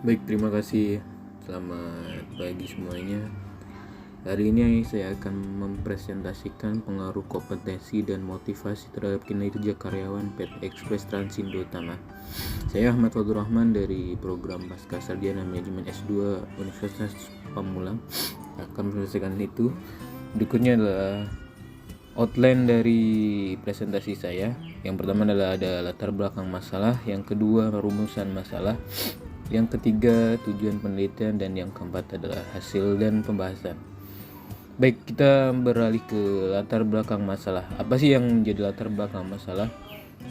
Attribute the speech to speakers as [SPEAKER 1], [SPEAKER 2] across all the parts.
[SPEAKER 1] Baik, terima kasih. Selamat pagi semuanya. Hari ini saya akan mempresentasikan pengaruh kompetensi dan motivasi terhadap kinerja karyawan PT Express Transindo Utama. Saya Ahmad Fadlur Rahman dari program Pasca Sarjana Manajemen S2 Universitas Pamulang akan menyelesaikan itu. Berikutnya adalah outline dari presentasi saya. Yang pertama adalah ada latar belakang masalah, yang kedua rumusan masalah, yang ketiga tujuan penelitian, dan yang keempat adalah hasil dan pembahasan. Baik, kita beralih ke latar belakang masalah. Apa sih yang menjadi latar belakang masalah?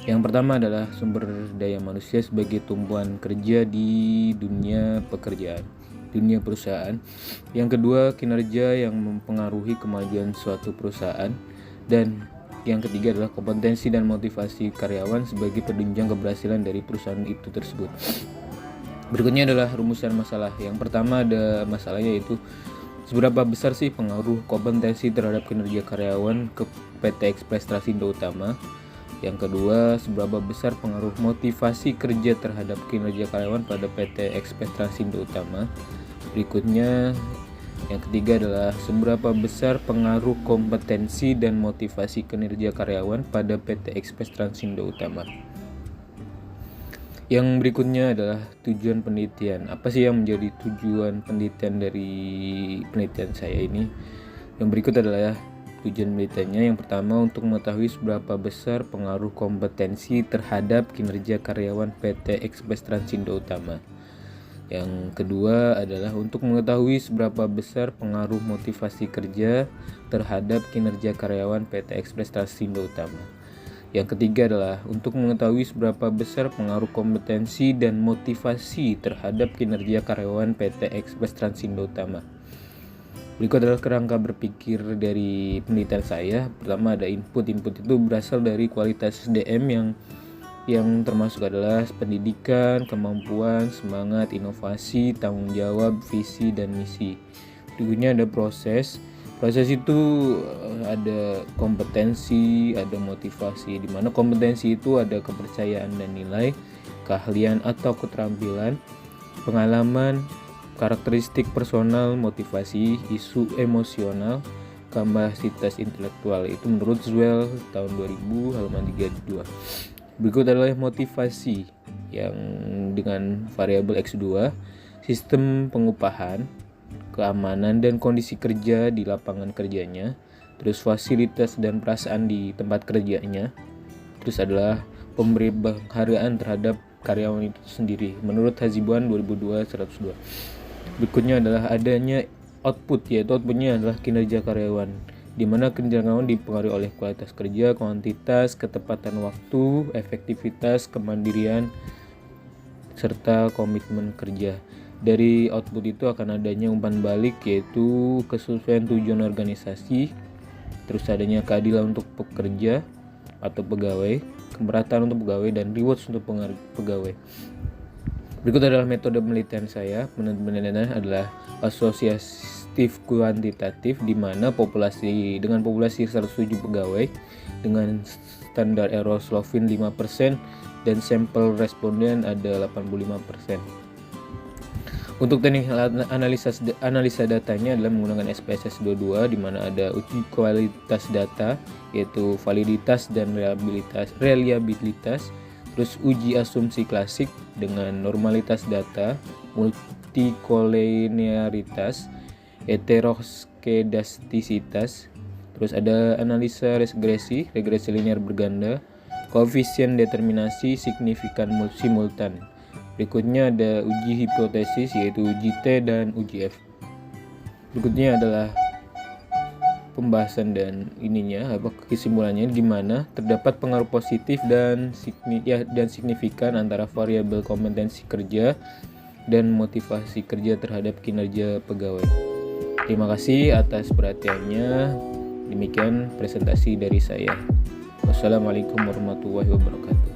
[SPEAKER 1] Yang pertama adalah sumber daya manusia sebagai tumpuan kerja di dunia pekerjaan, dunia perusahaan. Yang kedua, kinerja yang mempengaruhi kemajuan suatu perusahaan. Dan yang ketiga adalah kompetensi dan motivasi karyawan sebagai penunjang keberhasilan dari perusahaan itu tersebut. Berikutnya adalah rumusan masalah. Yang pertama ada masalahnya, yaitu seberapa besar sih pengaruh kompetensi terhadap kinerja karyawan ke PT Express Transindo Utama. Yang kedua, seberapa besar pengaruh motivasi kerja terhadap kinerja karyawan pada PT Express Transindo Utama. Berikutnya, yang ketiga adalah seberapa besar pengaruh kompetensi dan motivasi kinerja karyawan pada PT Express Transindo Utama. Yang berikutnya adalah tujuan penelitian. Apa sih yang menjadi tujuan penelitian dari penelitian saya ini? Yang berikut adalah tujuan penelitiannya. Yang pertama, untuk mengetahui seberapa besar pengaruh kompetensi terhadap kinerja karyawan PT Express Transindo Utama. Yang kedua adalah untuk mengetahui seberapa besar pengaruh motivasi kerja terhadap kinerja karyawan PT Express Transindo Utama. Yang ketiga adalah untuk mengetahui seberapa besar pengaruh kompetensi dan motivasi terhadap kinerja karyawan PT Express Transindo Utama. Berikut adalah kerangka berpikir dari penelitian saya. Pertama ada input. Input itu berasal dari kualitas SDM yang termasuk adalah pendidikan, kemampuan, semangat, inovasi, tanggung jawab, visi, dan misi. Berikutnya ada proses. Proses itu ada kompetensi, ada motivasi, di mana kompetensi itu ada kepercayaan dan nilai, keahlian atau keterampilan, pengalaman, karakteristik personal, motivasi, isu emosional, kapasitas intelektual. Itu menurut Zwell tahun 2000 halaman 32. Berikut adalah motivasi yang dengan variabel X2, sistem pengupahan, keamanan dan kondisi kerja di lapangan kerjanya, terus fasilitas dan perasaan di tempat kerjanya, terus adalah pemberi penghargaan terhadap karyawan itu sendiri menurut Hasibuan 2002-102. Berikutnya adalah adanya output, yaitu outputnya adalah kinerja karyawan, di mana kinerja karyawan dipengaruhi oleh kualitas kerja, kuantitas, ketepatan waktu, efektivitas, kemandirian, serta komitmen kerja. Dari output itu akan adanya umpan balik, yaitu kesesuaian tujuan organisasi, terus adanya keadilan untuk pekerja atau pegawai, kemerataan untuk pegawai, dan rewards untuk pegawai. Berikut adalah metode penelitian saya. Penelitian adalah asosiatif kuantitatif, di mana dengan populasi 107 pegawai dengan standar error Slovin 5% dan sampel responden ada 85%. Untuk teknik analisa datanya adalah menggunakan SPSS 22, di mana ada uji kualitas data, yaitu validitas dan reliabilitas, terus uji asumsi klasik dengan normalitas data, multikolinearitas, heteroskedastisitas, terus ada analisa regresi linear berganda, koefisien determinasi signifikan simultan. Berikutnya ada uji hipotesis, yaitu uji T dan uji F. Berikutnya adalah pembahasan dan kesimpulannya, gimana terdapat pengaruh positif dan signifikan antara variabel kompetensi kerja dan motivasi kerja terhadap kinerja pegawai. Terima kasih atas perhatiannya. Demikian presentasi dari saya. Wassalamualaikum warahmatullahi wabarakatuh.